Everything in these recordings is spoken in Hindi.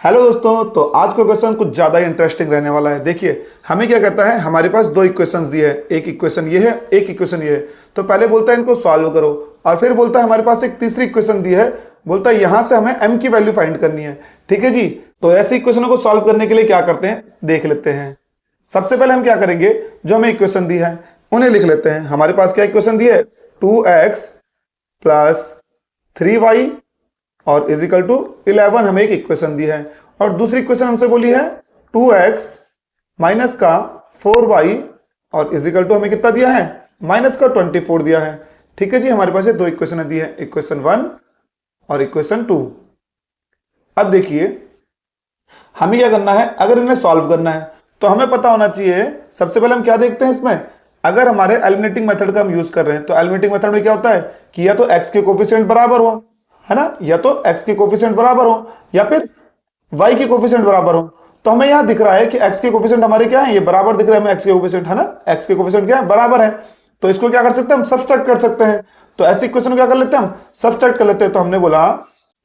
हेलो दोस्तों, तो आज का क्वेश्चन कुछ ज़्यादा इंटरेस्टिंग रहने वाला है। देखिए हमें क्या कहता है, हमारे पास दो इक्वेशंस दिए है, एक इक्वेशन ये है, एक इक्वेशन ये है। तो पहले बोलता है इनको सॉल्व करो और फिर बोलता है हमारे पास एक तीसरी इक्वेशन दी है, बोलता है यहां से हमें m की वैल्यू फाइंड करनी है। ठीक है जी। तो ऐसे इक्वेशनों को सॉल्व करने के लिए क्या करते हैं देख लेते हैं। सबसे पहले हम क्या करेंगे, जो हमें इक्वेशन दी है उन्हें लिख लेते हैं। हमारे पास क्या इक्वेशन दी है, 2x प्लस 3y और इज इक्वल टू 11 हमें एक इक्वेशन दी है। और दूसरी इक्वेशन हमसे बोली है 2x माइनस का 4y और इज इक्वल टू हमें कितना दिया है, माइनस का 24 दिया है। ठीक है जी, हमारे पास ये दो इक्वेशन दी है, इक्वेशन 1 और इक्वेशन 2। अब देखिए हमें क्या करना है, अगर इन्हें सॉल्व करना है तो हमें पता होना चाहिए। सबसे पहले हम क्या देखते हैं इसमें, अगर हमारे एलिमिनेटिंग मेथड का हम यूज कर रहे हैं तो एलिमिनेटिंग मेथड में क्या होता है कि या तो x के कोफिशिएंट बराबर हो, है ना, या तो x के कोफिशिएंट बराबर हो या फिर y के कोफिशिएंट बराबर हो। तो हमें यहां दिख रहा है कि x के कोफिशिएंट हमारे क्या है, ये बराबर दिख रहा है हमें x के कोफिशिएंट, है ना, x के कोफिशिएंट क्या है, बराबर है। तो इसको क्या कर सकते हैं हम, सब्सट्रैक्ट कर सकते हैं। तो ऐसी इक्वेशन को क्या कर लेते हैं हम, सब्सट्रैक्ट कर लेते हैं। तो हमने बोला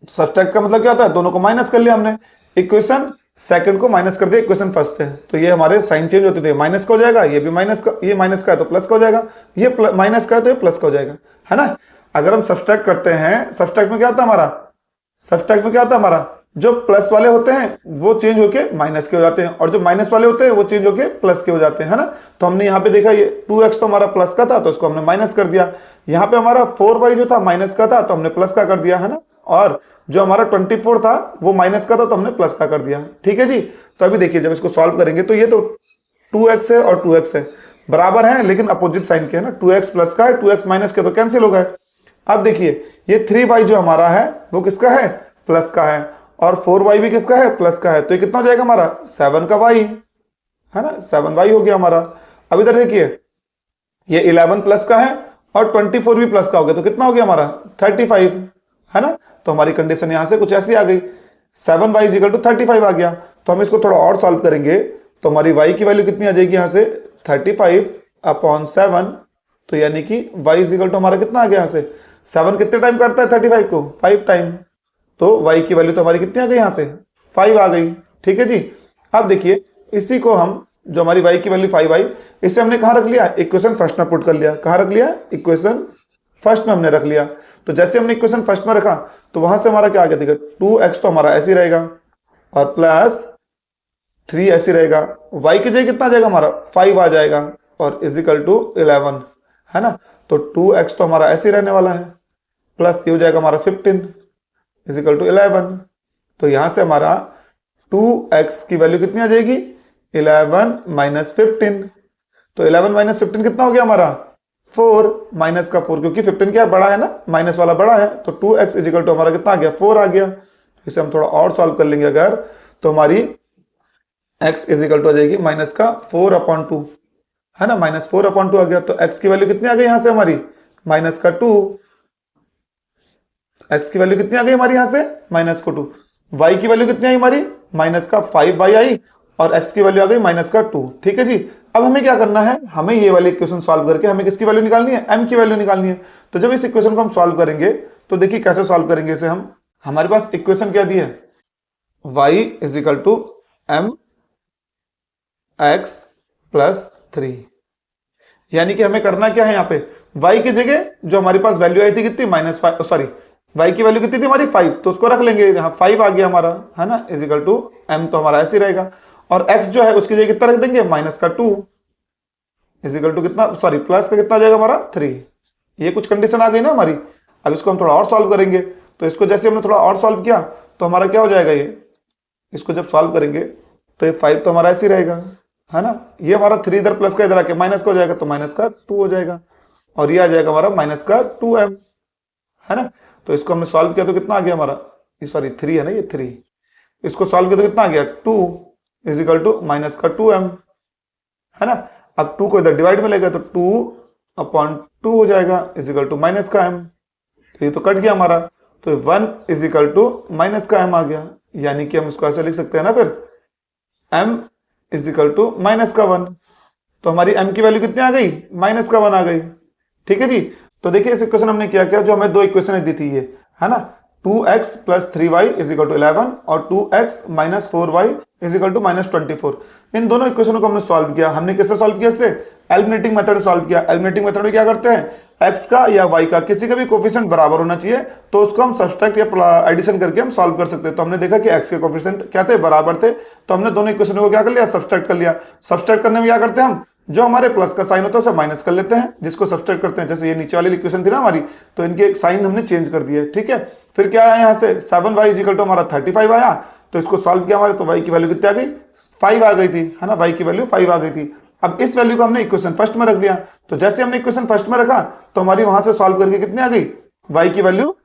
सब्सट्रैक्ट का मतलब क्या होता है, दोनों को माइनस कर लिया हमने, इक्वेशन सेकंड को माइनस कर दिया इक्वेशन फर्स्ट है। तो ये हमारे साइन चेंज होते थे, माइनस का हो जाएगा, ये भी माइनस का, ये माइनस का है तो प्लस का हो जाएगा, ये माइनस का है तो ये प्लस का हो जाएगा, है ना। अगर हम सब्सट्रैक्ट करते हैं, सब्सट्रैक्ट में क्या होता है हमारा, सब्सट्रैक्ट में क्या होता है हमारा, जो प्लस वाले होते हैं वो चेंज होके माइनस के हो जाते हैं और जो माइनस वाले होते हैं वो चेंज होके प्लस के हो जाते हैं, है ना। तो हमने यहाँ पे देखा ये 2x तो हमारा प्लस का था तो इसको हमने माइनस कर दिया। यहाँ पे हमारा 4y जो था माइनस का था तो हमने प्लस का कर दिया, है ना। और जो हमारा 24 था वो माइनस का था तो हमने प्लस का कर दिया। ठीक है जी। तो अभी देखिए जब इसको सॉल्व करेंगे तो ये तो 2x है और 2x है, बराबर है लेकिन अपोजिट साइन के, है ना। 2x प्लस का है, 2x माइनस के, तो कैंसिल हो गए। अब देखिए ये 3y जो हमारा है वो किसका है, प्लस का है, और 4y भी किसका है, प्लस का है। तो ये कितना हो जाएगा हमारा, 7 का y, है ना, 7y हो गया हमारा। अब इधर देखिए ये 11 प्लस का है और 24 भी प्लस का हो गया, तो कितना हो गया हमारा 35, है ना। तो हमारी कंडीशन यहां से कुछ ऐसी आ गई, 7y इज इक्वल टू 35 आ गया। तो हम इसको थोड़ा और सॉल्व करेंगे तो हमारी y की वैल्यू कितनी आ जाएगी यहां से, 35/7। तो यानी कि y इज इक्वल टू हमारा कितना आ गया यहाँ से, 7 कितने टाइम काटता है 35 को, 5 टाइम। तो y की वैल्यू तो हमारी कितनी आ गई यहाँ से, 5 आ गई। ठीक है जी। अब देखिए इसी को हम, जो हमारी y की वैल्यू 5 आई, इसे हमने कहाँ रख लिया, इक्वेशन फर्स्ट में पुट कर लिया। कहाँ रख लिया, इक्वेशन फर्स्ट में हमने रख लिया। तो जैसे हमने इक्वेशन फर्स्ट में रखा तो वहां से हमारा क्या आ गया, देखिए 2x तो हमारा ऐसे ही रहेगा और प्लस 3 ऐसे रहेगा, y की जगह कितना आ जाएगा हमारा 5 आ जाएगा और इज इक्वल टू 11, है ना। तो 2x तो हमारा ऐसे ही रहने वाला है, प्लस ये हो जाएगा हमारा 15 इज इक्वल टू 11। तो यहां से हमारा 2x की वैल्यू कितनी आ जाएगी, 11 माइनस 15। तो 11 माइनस 15 कितना हो गया हमारा, 4, माइनस का 4, क्योंकि 15 क्या बड़ा है ना, माइनस वाला बड़ा है। तो 2x इज इक्वल टू हमारा कितना आ गया, 4 आ गया। इसे हम थोड़ा और सॉल्व कर लेंगे अगर, तो हमारी x इज इक्वल टू आ जाएगी माइनस का 4/2, है ना, माइनस 4/2 आ गया। तो x की वैल्यू कितनी आ गई यहां से हमारी, माइनस का 2। x की वैल्यू कितनी आ गई हमारी यहां से, माइनस का 2। y की वैल्यू कितनी आई हमारी, माइनस का 5y आई और x की वैल्यू आ गई माइनस का 2। ठीक है जी। अब हमें क्या करना है, हमें ये वाली इक्वेशन सॉल्व करके हमें किसकी वैल्यू निकालनी है, m की वैल्यू निकालनी है। तो जब इस इक्वेशन को हम सॉल्व करेंगे तो देखिए कैसे सॉल्व करेंगे इसे हम। हमारे पास इक्वेशन क्या दी है, y is equal to m x plus 3, यानी कि हमें करना क्या है यहाँ पे, y की जगह जो हमारी पास वैल्यू आई थी कितनी, -5, सॉरी y की वैल्यू कितनी थी हमारी 5, तो उसको रख लेंगे, यहाँ 5 आ गया हमारा, है ना, इज इक्वल टू m तो हमारा ऐसे ही रहेगा। और x जो है उसकी जगह कितना रख देंगे, माइनस का 2 इज इक्वल टू कितना, सॉरी प्लस का कितना आ जाएगा हमारा 3। ये कुछ कंडीशन आ गई ना हमारी। अब इसको हम थोड़ा और सॉल्व करेंगे। तो इसको जैसे हमने थोड़ा और सॉल्व किया तो हमारा क्या हो जाएगा, ये इसको जब सॉल्व करेंगे तो ये 5 तो हमारा ऐसे ही रहेगा, है ना। ये हमारा 3 इधर प्लस का इधर आके माइनस का हो जाएगा तो माइनस का 2 हो जाएगा और ये आ जाएगा हमारा माइनस का 2m, है ना। तो इसको हमने सॉल्व किया तो कितना आ गया हमारा, सॉरी 3 है ना, ये 3, इसको सॉल्व किया तो कितना आ गया 2 इज इक्वल टू माइनस का 2m, है ना। अब 2 को इधर डिवाइड में लेगा तो 2/2 हो जाएगा इज इक्वल टू माइनस का m। तो ये तो कट गया हमारा, तो 1 इज इक्वल टू माइनस का m आ गया। यानी कि हम इसको ऐसे लिख सकते हैं ना फिर, m is equal to minus का 1। तो हमारी m की वैल्यू कितनी आ गई, माइनस का 1 आ गई। ठीक है जी। तो देखिए इस इक्वेशन हमने क्या किया, जो हमें दो इक्वेशन दी थी ये, है ना, 2x plus 3y is equal to 11 और 2x minus 4y is equal to minus 24। इन दोनों इक्वेशनों को हमने सॉल्व किया। हमने किससे सॉल्व किया? इससे एलिमिनेटिंग मेथड सॉल्व किया। एलिमिनेटिंग मेथड में क्या करते हैं, x का या y का किसी का भी कोफिशिएंट बराबर होना चाहिए तो उसको हम सब्सट्रैक्ट या एडिशन करके हम सॉल्व कर सकते हैं। तो हमने देखा कि x के कोफिशिएंट क्या थे, बराबर थे, तो हमने दोनों इक्वेशनों को क्या कर लिया, सब्सट्रैक्ट कर लिया। सब्सट्रैक्ट करने में क्या करते हैं हम, जो हमारे प्लस का साइन होता है उसे माइनस कर लेते हैं, जिसको सब्सट्रैक्ट करते हैं। जैसे ये नीचे वाली इक्वेशन थी ना हमारी, तो इनके एक साइन हमने चेंज कर दिया, ठीक है। फिर क्या आया यहाँ से 7y इज इक्वल टू हमारा 35 आया, तो इसको सॉल्व किया हमारे, तो y की वैल्यू कितनी आ गई, 5 आ गई थी, है ना, y की वैल्यू 5 आ गई थी। अब इस वैल्यू को हमने इक्वेशन फर्स्ट में रख दिया, तो जैसे हमने इक्वेशन फर्स्ट में रखा तो हमारी वहां से सॉल्व करके कितनी आ गई, y की वैल्यू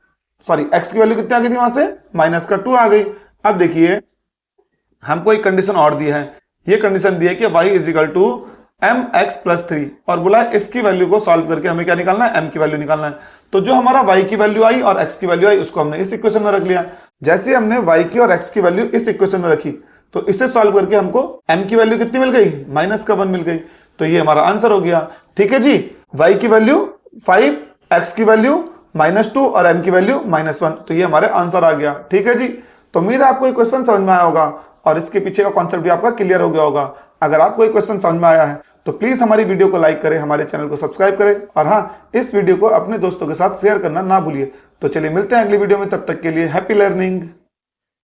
x की वैल्यू कितनी आ गई थी वहां से, -2 आ गई। अब देखिए हमको एक कंडीशन और दी है, ये कंडीशन दी है कि y is equal to mx plus 3 और बोला इसकी वैल्यू को सॉल्व करके हमें क्या निकालना है, m की वैल्यू निकालना है। तो जो हमारा y की वैल्यू आई और x की वैल्यू आई उसको हमने इस इक्वेशन में रख लिया। जैसे हमने y की और x की वैल्यू इस इक्वेशन में रखी तो इसे सॉल्व करके हमको m की वैल्यू कितनी मिल गई, -1 मिल गई। तो ये हमारा आंसर हो गया, ठीक है जी। y की वैल्यू 5, x की वैल्यू -2 और m की वैल्यू -1, तो ये हमारे आंसर आ गया, ठीक है जी। तो उम्मीद है आपको ये क्वेश्चन समझ में आया होगा और इसके पीछे का कॉन्सेप्ट भी आपका क्लियर हो गया होगा। अगर आपको ये क्वेश्चन समझ में आया है तो प्लीज हमारी वीडियो को लाइक करें, हमारे चैनल को सब्सक्राइब करें और हाँ, इस वीडियो को अपने दोस्तों के साथ शेयर करना ना भूलिए। तो चलिए मिलते हैं अगली वीडियो में, तब तक के लिए हैप्पी लर्निंग।